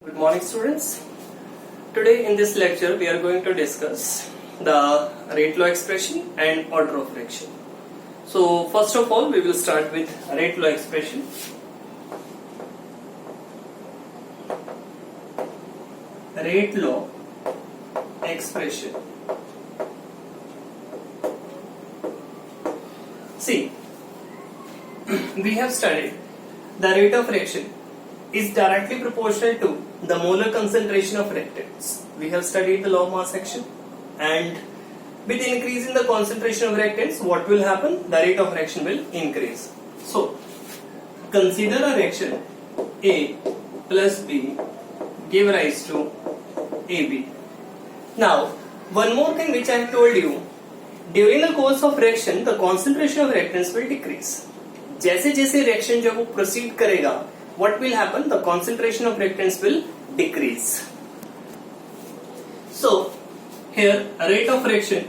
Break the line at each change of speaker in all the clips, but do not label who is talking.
Good morning, students. Today in this lecture we are going to discuss the rate law expression and order of fraction. So first of all we will start with rate law expression. Rate law expression. See, we have studied the rate of fraction is directly proportional to the molar concentration of reactants. We have studied the law of mass action, and with increase in the concentration of reactants, what will happen? The rate of reaction will increase. So, consider a reaction A plus B give rise to AB. Now, one more thing which I have told you, during the course of reaction, the concentration of reactants will decrease. जैसे जैसे reaction जब वो proceed करेगा, what will happen? The concentration of reactants will decrease. So, here rate of reaction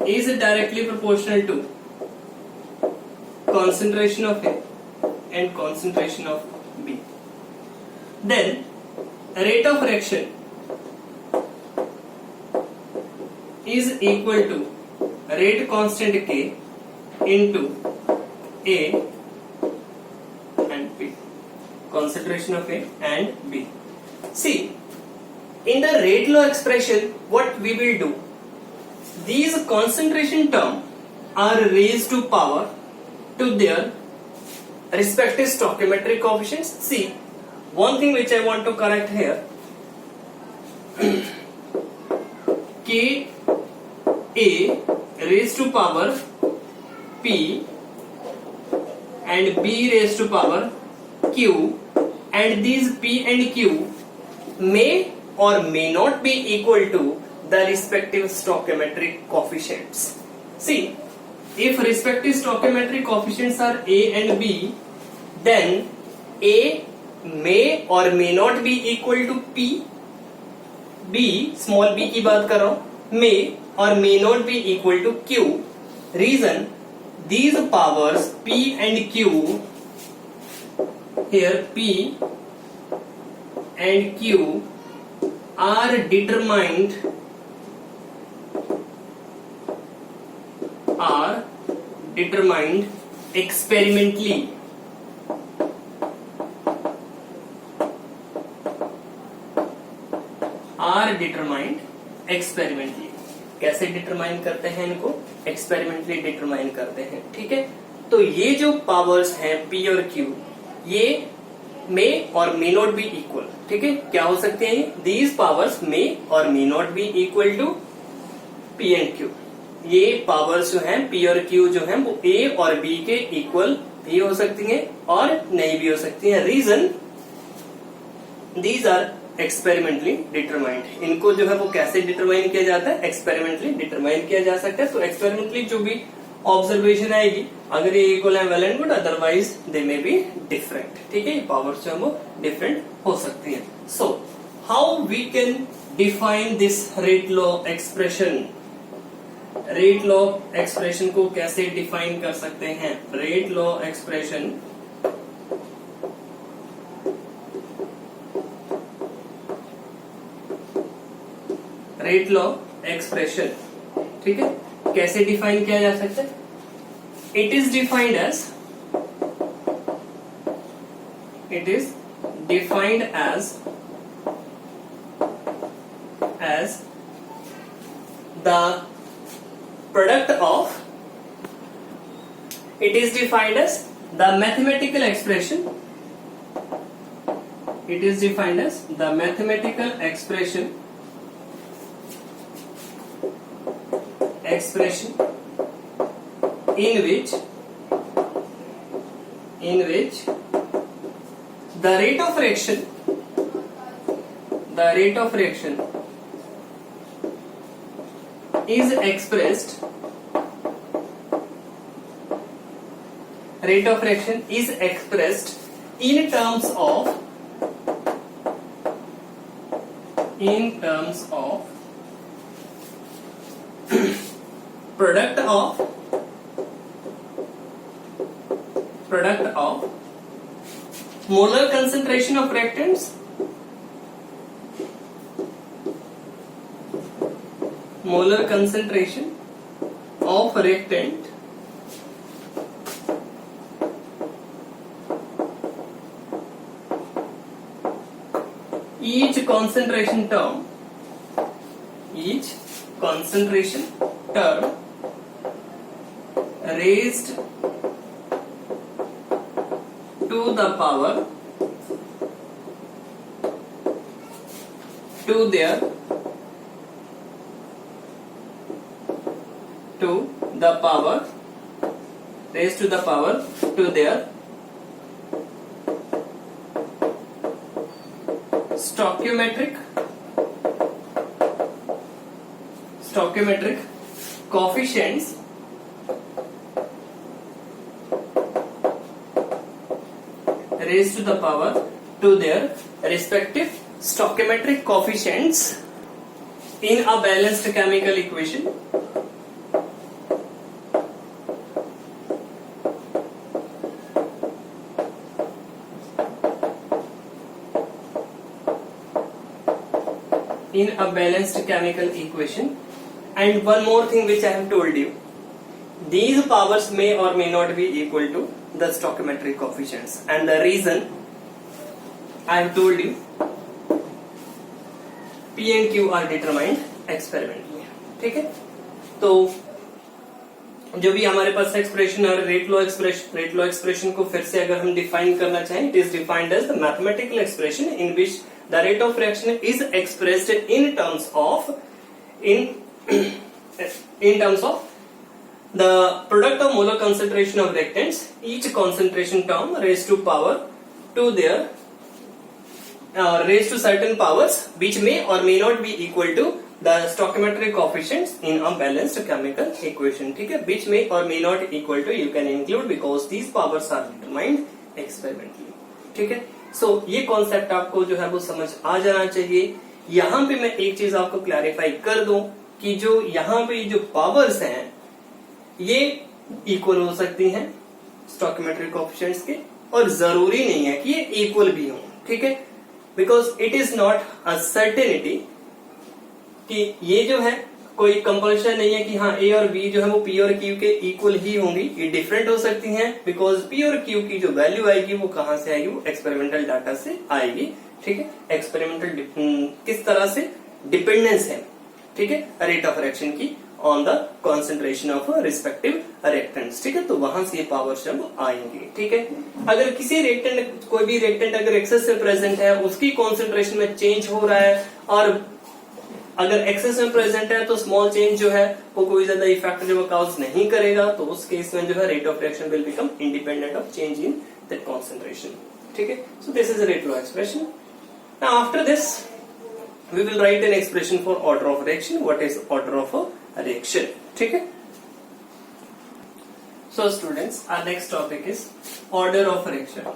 is directly proportional to concentration of A and concentration of B. Then rate of reaction is equal to rate constant K into A and B. Concentration of A and B. See, in the rate law expression, what we will do? These concentration terms are raised to power to their respective stoichiometric coefficients. See, one thing which I want to correct here, K A raised to power P and B raised to power Q, and these P and Q may or may not be equal to the respective stoichiometric coefficients. See, if respective stoichiometric coefficients are A and B, then A may or may not be equal to P, B, small b की बात कर रहा हूँ, may or may not be equal to Q. Reason, these powers P and Q, here P and Q are determined experimentally. कैसे determine करते हैं इनको? Experimentally determine करते हैं. ठीक है, तो ये जो पावर्स हैं P और Q, ये मे और मे नॉट बी इक्वल. ठीक है, क्या हो सकते हैं? दीज पावर्स मे और may not be equal to P and Q. ये पावर्स जो हैं P और Q जो हैं वो A और B के इक्वल भी हो सकती हैं और नहीं भी हो सकती हैं. Reason, these are experimentally determined. इनको जो है वो कैसे डिटरमाइन किया जाता है? एक्सपेरिमेंटली डिटरमाइन किया जा सकता है. तो एक्सपेरिमेंटली जो भी ऑब्जर्वेशन आएगी, अगर ये इक्वल है well and good, otherwise they may be different. ठीक है, पावर्स जो है वो डिफरेंट हो सकती हैं. So how we can define this rate law expression? Rate law expression को कैसे डिफाइन कर सकते हैं? रेट लॉ एक्सप्रेशन ठीक है, कैसे डिफाइन किया जा सकता है? It is defined as the product of, it is defined as the mathematical expression in which the rate of reaction is expressed in terms of product of product of molar concentration of reactants molar concentration of reactant each concentration term raised to the power to the power raised to the power to their stoichiometric coefficients raised to the power to their respective stoichiometric coefficients in a balanced chemical equation and one more thing which I have told you, these powers may or may not be equal to the stoichiometric coefficients, and the reason I have told you, P and Q are determined experimentally. ठीक है, तो जो भी हमारे पास expression और rate law expression को फिर से अगर हम डिफाइन करना चाहें, it is defined as the mathematical expression in which the rate of reaction is expressed in terms of the product of molar concentration of reactants, each concentration term raised to power to their raised to certain powers which may or may not be equal to the stoichiometric coefficients in a balanced chemical equation. ठीक है, which may or may not equal to you can include because these powers are determined experimentally. ठीक है, सो ये concept आपको जो है वो समझ आ जाना चाहिए. यहाँ पे मैं एक चीज आपको क्लैरिफाई कर दूं कि जो यहाँ पे जो पावर्स हैं ये इक्वल हो सकती हैं स्टोइकोमेट्रिक कोएफिशिएंट्स के, और जरूरी नहीं है कि ये इक्वल भी हो. ठीक है, because it is not a certainty कि ये जो है कोई कंपल्शन नहीं है कि हाँ ए और बी जो है वो पी और क्यू के इक्वल ही होंगी. ये डिफरेंट हो सकती हैं बिकॉज पी और क्यू की जो वैल्यू आएगी वो कहां से आएगी, वो एक्सपेरिमेंटल डाटा से आएगी. ठीक है, एक्सपेरिमेंटल किस तरह से डिपेंडेंस है, ठीक है, रेट ऑफ रिएक्शन की on the concentration of respective reactants. ठीक है, तो वहां से ये पावर जब आएंगे. ठीक है, अगर किसी रिएक्टेंट कोई भी रिएक्टेंट अगर एक्सेस में प्रेजेंट है, उसकी कॉन्सेंट्रेशन में चेंज हो रहा है, और अगर एक्सेस में प्रेजेंट है तो स्मॉल चेंज जो है वो कोई ज्यादा इफेक्ट जो काउज नहीं करेगा, तो उस केस में जो है rate of reaction will become independent of change in that concentration. ठीक है, so this is rate law expression. Now after this we will write an expression for order of reaction. What is order of a reaction? ठीक है, so students our next topic is order of reaction.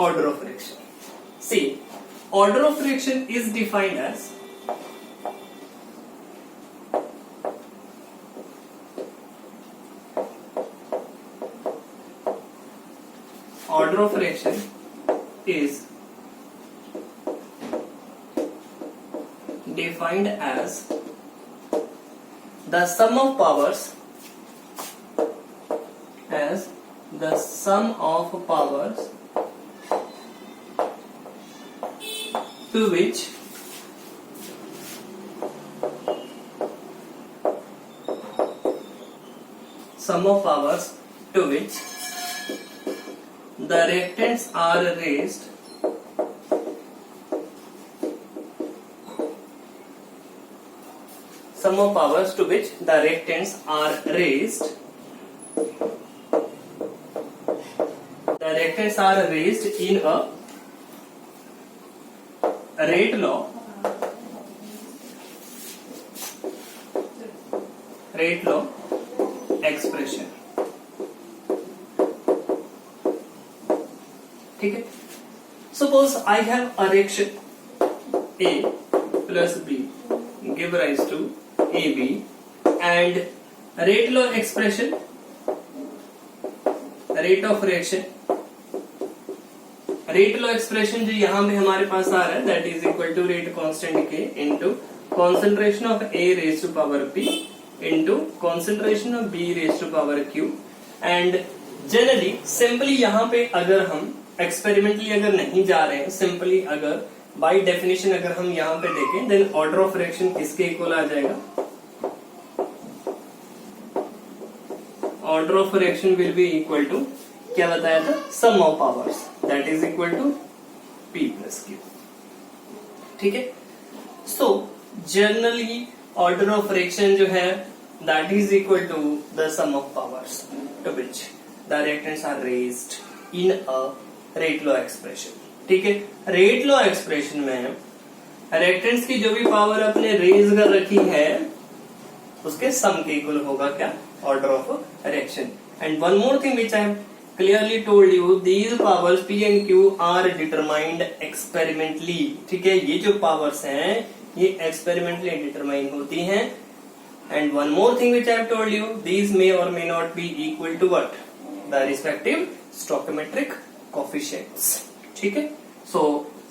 Order of reaction. See, order of reaction is defined as order of reaction is defined as the sum of powers to which the reactants are raised sum of powers to which the reactants are raised in a rate law expression. ठीक है, Suppose I have a reaction A plus B give rise to AB and rate law expression, rate of reaction, rate law expression जो यहाँ पे हमारे पास आ रहा है that is equal to rate constant के into concentration of A raise to power P into concentration of B raise to power Q. And generally simply यहाँ पे अगर हम एक्सपेरिमेंटली अगर नहीं जा रहे हैं, सिंपली अगर बाय डेफिनेशन अगर हम यहाँ पे देखें देन ऑर्डर ऑफ रिएक्शन किसके इक्वल आ जाएगा? Order of reaction will be equal to क्या बताया था? Sum of powers that is equal to P plus Q. ठीक है, so generally order of reaction जो है that is equal to the sum of powers to which the reactants are raised in a rate law expression. ठीक है, rate law expression में reactants की जो भी पावर अपने रेज कर रखी है उसके सम के इक्वल होगा क्या? Order of reaction. And one more thing which I have clearly told you these powers P and Q are determined experimentally। ठीक है, ये जो powers हैं ये experimentally determine होती हैं। And one more thing which I have told you, these may or may not be equal to what? The respective stoichiometric coefficients। ठीक है, so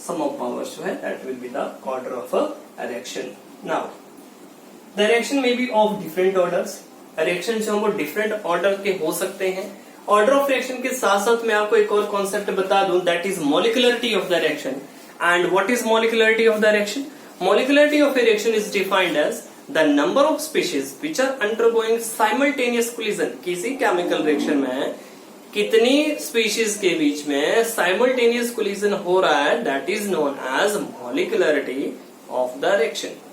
sum of powers जो है that will be the order of a reaction। Now the reaction may be of different orders। reaction जो वो different order के हो सकते हैं। ऑर्डर ऑफ रिएक्शन के साथ साथ मैं आपको एक और कॉन्सेप्ट बता दूं that is molecularity of the reaction. And what is molecularity of the reaction? Molecularity of a reaction is defined as the number of species which are undergoing simultaneous collision. किसी केमिकल रिएक्शन में कितनी species के बीच में simultaneous collision हो रहा है that is known as molecularity of the reaction.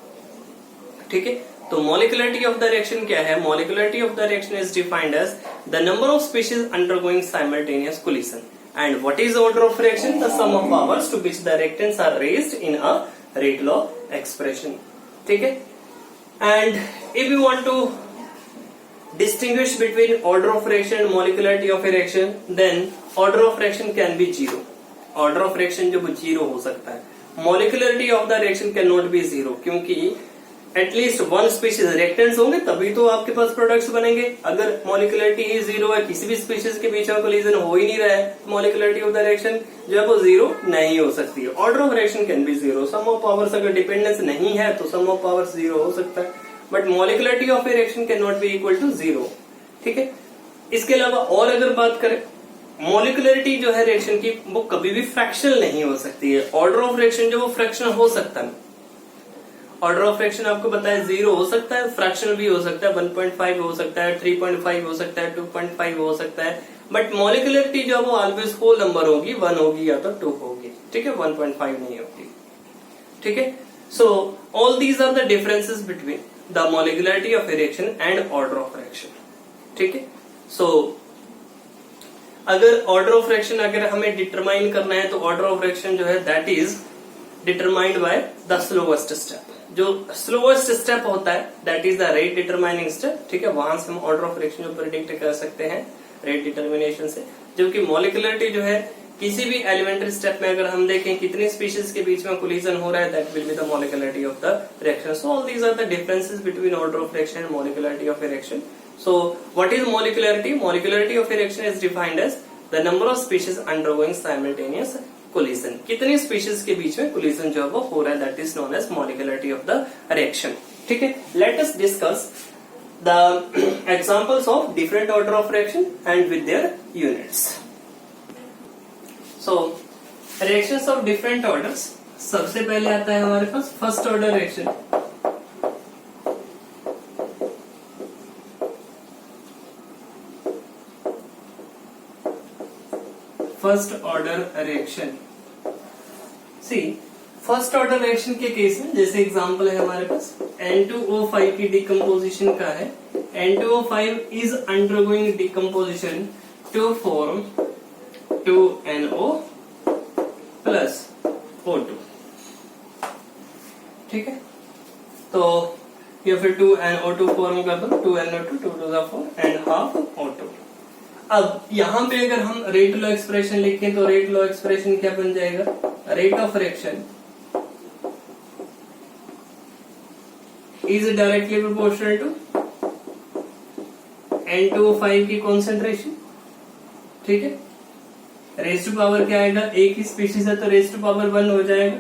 ठीक है, तो मॉलिक्युलरिटी ऑफ द रिएक्शन क्या है? Molecularity of the reaction is defined as the number of species undergoing simultaneous collision. And what is order of reaction? The sum of powers to which the reactants are raised in a rate law expression. ठीक है, and if you want to distinguish between order of reaction and molecularity of a reaction, then order of reaction can be zero। order of reaction जो zero हो सकता है। molecularity of the reaction cannot be zero क्योंकि at least one species reactants होंगे तभी तो आपके पास products बनेंगे। अगर मॉलिक्युलरिटी ही जीरो है, किसी भी स्पीशीज के बीच में कोलिजन हो ही नहीं रहा है, मॉलिक्युलरिटी ऑफ द रिएक्शन जो है वो जीरो नहीं हो सकती है। Order of reaction can be zero. Sum of powers अगर डिपेंडेंस नहीं है तो सम ऑफ पावर्स जीरो हो सकता है, but molecularity of a reaction can not be equal to zero. ठीक है, इसके अलावा और अगर बात करें मॉलिक्युलरिटी जो है रिएक्शन की वो कभी भी फ्रैक्शनल नहीं हो सकती है। ऑर्डर ऑफ रिएक्शन जो वो फ्रैक्शनल हो सकता है। ऑर्डर ऑफ फ्रैक्शन आपको पता है जीरो हो सकता है, फ्रैक्शनल भी हो सकता है, 1.5 हो सकता है, 3.5 हो सकता है, 2.5 हो सकता है, बट मॉलिक्युलरिटी जो वो ऑलवेज होल नंबर होगी, 1 होगी या तो 2 होगी। ठीक है, 1.5 नहीं होगी। ठीक है, so all these are the differences between the molecularity of a reaction and order of reaction. ठीक है, सो अगर ऑर्डर ऑफ रिएक्शन अगर हमें डिटरमाइन करना है तो ऑर्डर ऑफ रिएक्शन जो है that is determined by the slowest step. जो स्लोवेस्ट स्टेप होता है that is the rate determining step. ठीक है, वहां से हम ऑर्डर ऑफ रिएक्शन जो प्रेडिक्ट कर सकते हैं रेट डिटर्मिनेशन से। जबकि मॉलिक्युलरिटी जो है किसी भी एलिमेंट्री स्टेप में अगर हम देखें कितनी स्पीशीज के बीच में कोलिजन हो रहा है that will be the molecularity of the reaction. So all these are the differences between order of reaction and molecularity of a reaction. So what is molecularity? Molecularity of a reaction is defined as the number of species undergoing simultaneous collision. कितनी species के बीच में collision जो है वो हो रहा है that is known as molecularity of the reaction. ठीक है, let us discuss the examples of different order of reaction and with their units. So reactions of different orders, सबसे पहले आता है हमारे पास first order reaction. First order reaction, see first order reaction के case में जैसे एग्जांपल है हमारे पास N2O5 की डिकम्पोजिशन का है। N2O5 is undergoing decomposition to form 2NO plus O2। ठीक है, तो ये फिर 2NO2 फॉर्म कर दो, 2NO2 2 to the 4 and half O2। अब यहाँ पे अगर हम रेट लॉ एक्सप्रेशन लिखें तो रेट लॉ एक्सप्रेशन क्या बन जाएगा, rate of reaction is directly proportional to N2O5 की कॉन्सेंट्रेशन। ठीक है, रेज टू पावर क्या आएगा, एक ही स्पीशीज है तो रेज टू पावर 1 हो जाएगा।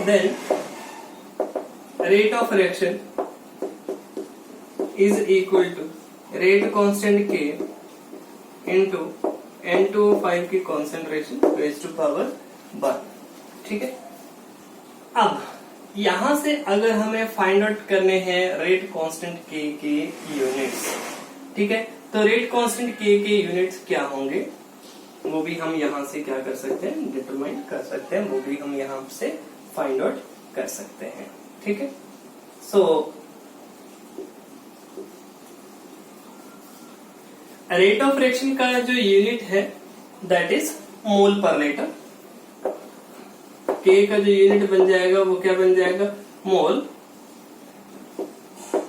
Then rate of reaction is equal to rate constant K into N2O5 की कॉन्सेंट्रेशन रेज टू पावर 1। ठीक है, अब यहां से अगर हमें फाइंड आउट करने हैं रेट कांस्टेंट K के यूनिट्स, ठीक है, तो रेट कांस्टेंट K के यूनिट्स क्या होंगे वो भी हम यहां से क्या कर सकते हैं, डिटरमाइन कर सकते हैं, वो भी हम यहां से फाइंड आउट कर सकते हैं। ठीक है, सो रेट ऑफ रिएक्शन का जो यूनिट है that is mole per litre. K का जो यूनिट बन जाएगा वो क्या बन जाएगा, मोल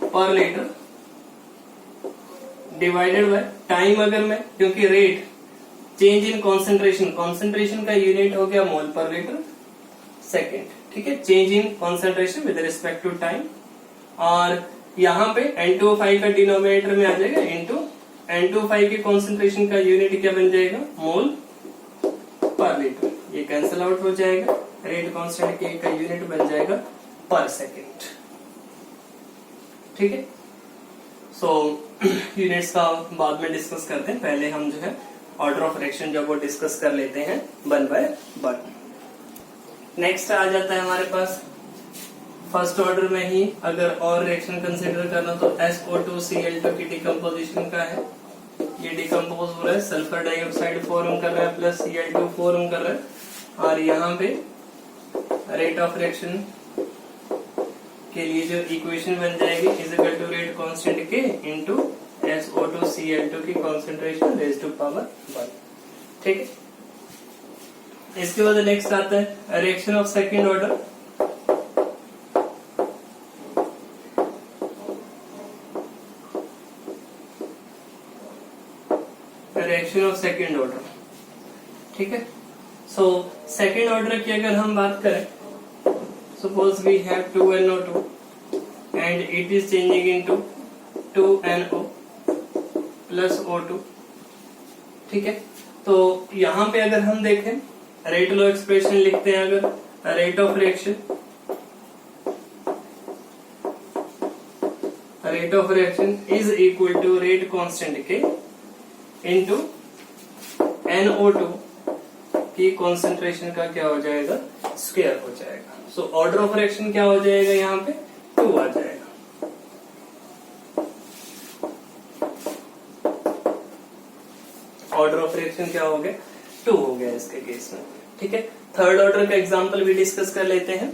per litre divided by time. अगर मैं, क्योंकि rate change in concentration, concentration का यूनिट हो गया मोल पर लीटर सेकेंड। ठीक है, change in concentration with respect to time. और यहाँ पे N2O5 का डिनोमिनेटर में आ जाएगा इनटू N2O5 की कॉन्सेंट्रेशन का यूनिट क्या बन जाएगा, मोल पर लीटर। ये कैंसिल आउट हो जाएगा, रेट कांस्टेंट K का यूनिट बन जाएगा पर सेकेंड। ठीक है, सो यूनिट्स का बाद में डिस्कस करते हैं, पहले हम जो है ऑर्डर ऑफ रिएक्शन जो वो डिस्कस कर लेते हैं वन बाय वन। नेक्स्ट आ जाता है हमारे पास फर्स्ट ऑर्डर में ही अगर और रिएक्शन कंसीडर करना तो SO2Cl2 की डिकम्पोजिशन का है। ये डिकम्पोज हो रहा है, सल्फर डाइऑक्साइड फॉर्म कर रहा है प्लस Cl2 फॉर्म कर रहा है, और यहाँ पे रेट ऑफ रिएक्शन के लिए जो इक्वेशन बन जाएगी is equal to rate constant K into SO2Cl2 की कॉन्सेंट्रेशन रेज टू पावर 1। ठीक है, इसके बाद नेक्स्ट आता है reaction of second order. Reaction of second order. ठीक है, सो सेकेंड ऑर्डर की अगर हम बात करें, suppose we have 2NO2 and it is changing into 2NO plus O2। ठीक है, तो यहाँ पे अगर हम देखें रेट लॉ एक्सप्रेशन लिखते हैं, अगर rate of reaction is equal to rate constant K into NO2 की कॉन्सेंट्रेशन का क्या हो जाएगा, स्क्वायर हो जाएगा। सो ऑर्डर ऑफ रिएक्शन क्या हो जाएगा, यहाँ पे 2 आ जाएगा। ऑर्डर ऑफ रिएक्शन क्या हो गया, 2 हो गया इसके केस में। ठीक है, थर्ड ऑर्डर का एग्जांपल भी डिस्कस कर लेते हैं।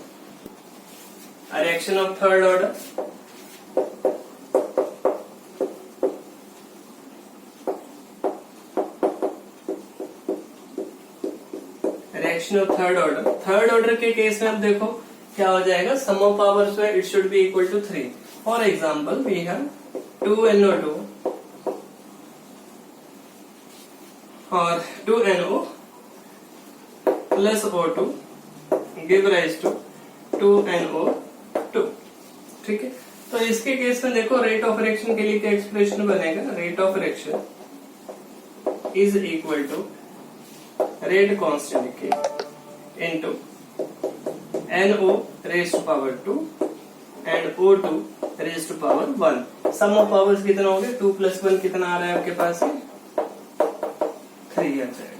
Reaction of third order, reaction of third order के केस में अब देखो क्या हो जाएगा, सम ऑफ पावर्स में it should be equal to 3। For example we have 2NO2 और 2NO plus O2 give rise to 2NO2। ठीक है, तो इसके केस में देखो रेट ऑफ रिएक्शन के लिए क्या एक्सप्रेशन बनेगा, rate of reaction is equal to rate constant K into NO raise to power 2 and O2 raise to power 1। Sum of powers कितना हो गया, 2 प्लस 1 कितना आ रहा है आपके पास, 3 आ जाएगा।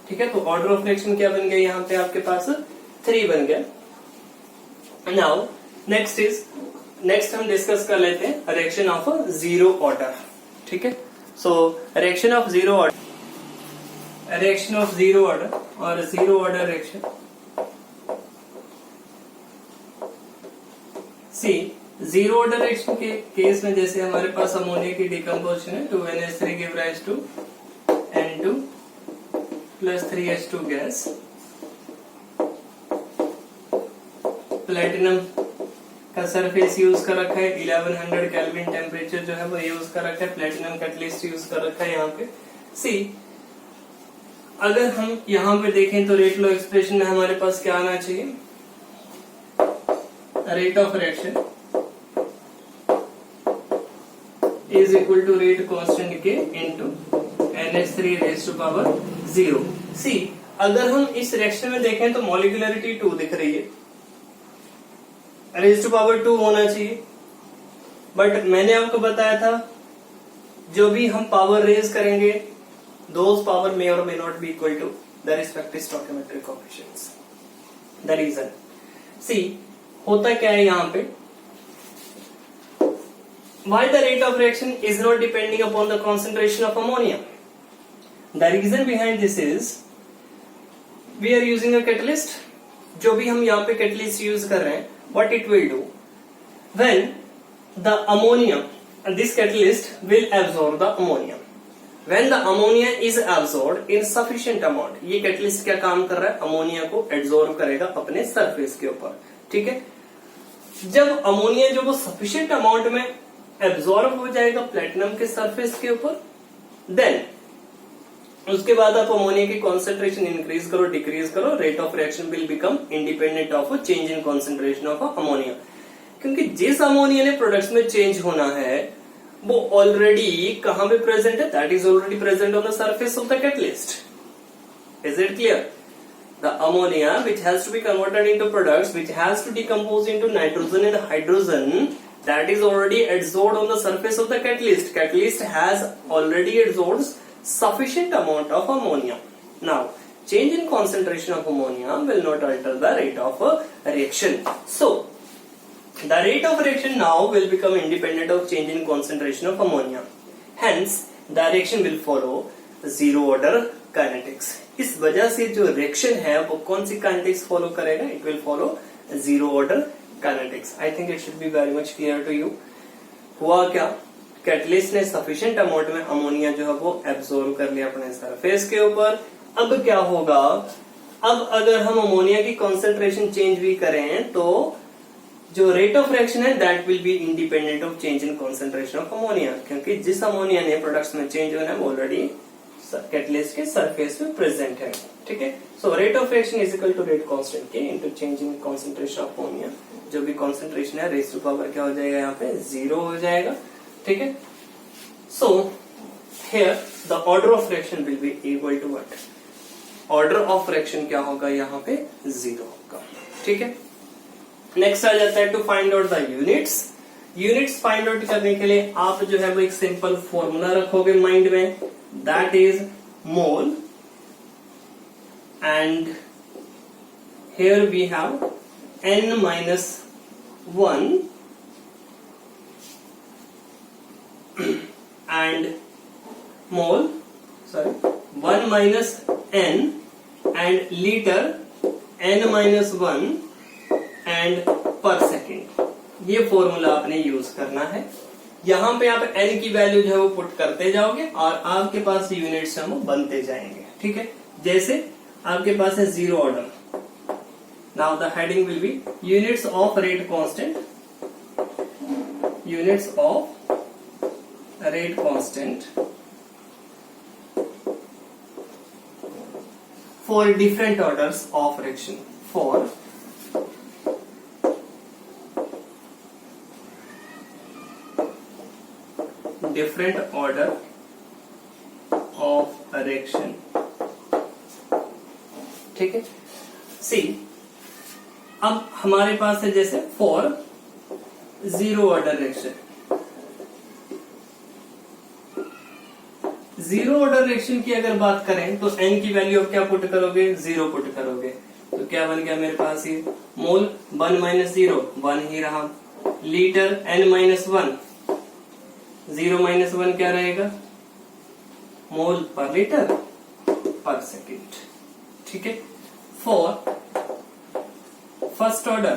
ठीक है, तो ऑर्डर ऑफ रिएक्शन क्या बन गया, यहाँ पे आपके पास 3 बन गया। नाउ नेक्स्ट हम डिस्कस कर लेते हैं रिएक्शन ऑफ जीरो ऑर्डर। ठीक है, so reaction of zero order और zero order reaction. See zero order reaction के केस में जैसे हमारे पास अमोनिया की डिकम्पोजिशन है, 2NH3 give rise to N2 plus 3H2 gas. Platinum का सरफेस यूज कर रखा है, 1100 केल्विन टेम्परेचर जो है वो यूज कर रखा है, प्लेटिनम कैटलिस्ट यूज कर रखा है यहाँ पे। सी अगर हम यहां पे देखें तो रेट लॉ एक्सप्रेशन में हमारे पास क्या आना चाहिए, rate of reaction is equal to rate constant के into NH3 raise to power 0। See अगर हम इस रिएक्शन में देखें तो मॉलिक्यूलरिटी 2 दिख रही है, रेज़ टू पावर 2 होना चाहिए, बट मैंने आपको बताया था जो भी हम पावर रेज करेंगे those power may or may not be equal to the respective stoichiometric coefficients। The reason, see होता क्या है यहाँ पे, why the rate of reaction is not depending upon the concentration of ammonia? The reason behind this is we are using a catalyst। जो भी हम यहाँ पे catalyst यूज कर रहे हैं, what it will do when the ammonia, this catalyst will absorb the ammonia। When the ammonia is absorbed in sufficient amount, ये catalyst क्या काम कर रहा है, अमोनिया को एब्जॉर्ब करेगा अपने सरफेस के ऊपर, ठीक है। जब अमोनिया जो वो सफिशिएंट अमाउंट में एब्जॉर्ब हो जाएगा प्लेटिनम के सरफेस के ऊपर, देन उसके बाद आप अमोनिया की कॉन्सेंट्रेशन इंक्रीज करो डिक्रीज करो, rate of reaction will become independent of change in concentration of ammonia. क्योंकि जिस अमोनिया ने प्रोडक्ट्स में चेंज होना है वो ऑलरेडी कहां पे प्रेजेंट है, that is already present on the surface of the catalyst. Is it clear? The ammonia which has to be converted into products which has to decompose into nitrogen and hydrogen, that is already adsorbed on the surface of the catalyst। Catalyst has already adsorbed sufficient amount of ammonia। Now change in concentration of ammonia will not alter the rate of reaction। So the rate of reaction now will become independent of change in concentration of ammonia। Hence the reaction will follow zero order kinetics। इस वजह से जो reaction है वो कौन सी kinetics follow करेगा, it will follow zero order kinetics. I think it should be very much clear to you. हुआ क्या, कैटलिस्ट ने सफिशिएंट अमाउंट में अमोनिया जो है वो एब्जॉर्ब कर लिया अपने सरफेस के ऊपर। अब क्या होगा, अब अगर हम अमोनिया की कॉन्सेंट्रेशन चेंज भी करें तो जो रेट ऑफ रिएक्शन है that will be independent of change in concentration of ammonia, क्योंकि जिस अमोनिया ने प्रोडक्ट्स में चेंज होना है वो ऑलरेडी कैटलिस्ट के सरफेस में प्रेजेंट है, ठीक है। So rate of reaction is equal to rate constant के into change in concentration of ammonia. जो भी कॉन्सेंट्रेशन है रेज़ टू पावर क्या हो जाएगा, यहाँ पे 0 हो जाएगा, ठीक है। So here the order of reaction will be equal to what, order of reaction क्या होगा, यहाँ पे 0 होगा, ठीक है। नेक्स्ट आ जाता है to find out the units. Units find out करने के लिए आप जो है वो एक सिंपल फॉर्मूला रखोगे माइंड में, that is mole, and here we have n minus 1 and mole, sorry, 1 minus n and liter n minus 1 and per second। ये फॉर्मूला आपने यूज करना है। यहां पे आप n की वैल्यू जो है वो पुट करते जाओगे और आपके पास यूनिट्स हैं वो बनते जाएंगे, ठीक है। जैसे आपके पास है zero order, now the heading will be units of rate constant, units of rate constant for different orders of reaction, for different order of reaction, ठीक है। सी अब हमारे पास है जैसे for zero order reaction, zero order reaction की अगर बात करें तो n की वैल्यू आप क्या पुट करोगे, 0 पुट करोगे, तो क्या बन गया मेरे पास ये मोल 1 माइनस 0 1 ही रहा, लीटर n माइनस 1, 0 माइनस 1 क्या रहेगा, मोल पर लीटर पर सेकेंड, ठीक है। For first order,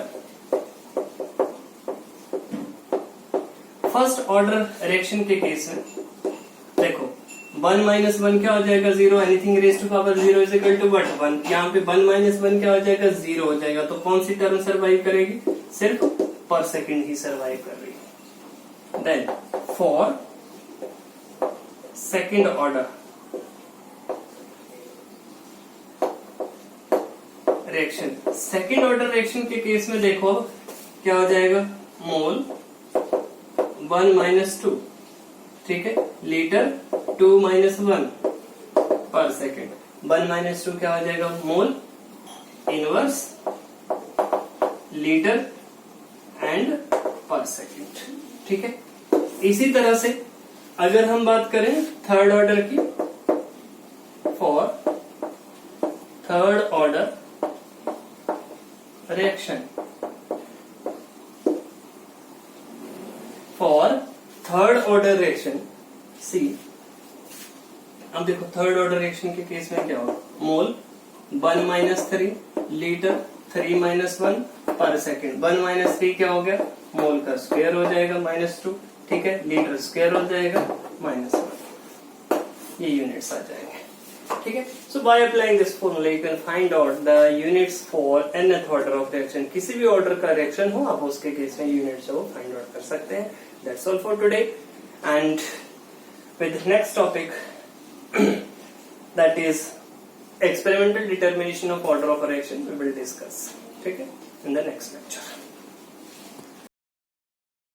first order reaction के केस में देखो 1 माइनस 1 क्या हो जाएगा, 0, anything raise to power 0 is equal to what 1। यहाँ पे 1 माइनस 1 क्या हो जाएगा, 0 हो जाएगा। तो कौन सी टर्म सर्वाइव करेगी, सिर्फ पर सेकेंड ही सर्वाइव कर रही है। Then for second order reaction. Second order reaction के केस में देखो क्या हो जाएगा, मोल 1 माइनस 2, ठीक है, लीटर 2 माइनस 1 पर सेकेंड। 1 माइनस 2 क्या हो जाएगा, mole inverse litre and per second, ठीक है। इसी तरह से अगर हम बात करें थर्ड ऑर्डर की, for third order reaction, for third order reaction see, अब देखो थर्ड ऑर्डर रिएक्शन के केस में क्या होगा, मोल 1 माइनस 3 लीटर 3 माइनस 1 पर सेकेंड। 1 माइनस 3 क्या हो गया, मोल का स्क्वायर हो जाएगा -2, ठीक है, लीटर स्क्वायर हो जाएगा -1, ये यूनिट्स आ जाएंगे, ठीक है। So by applying this formula you can find out the units for nth order of reaction. किसी भी ऑर्डर का रिएक्शन हो आप उसके केस में यूनिट्स वो फाइंड आउट कर सकते हैं। That's all for today and with next topic that is experimental determination of order of a reaction we will discuss, ठीक है, in the next lecture.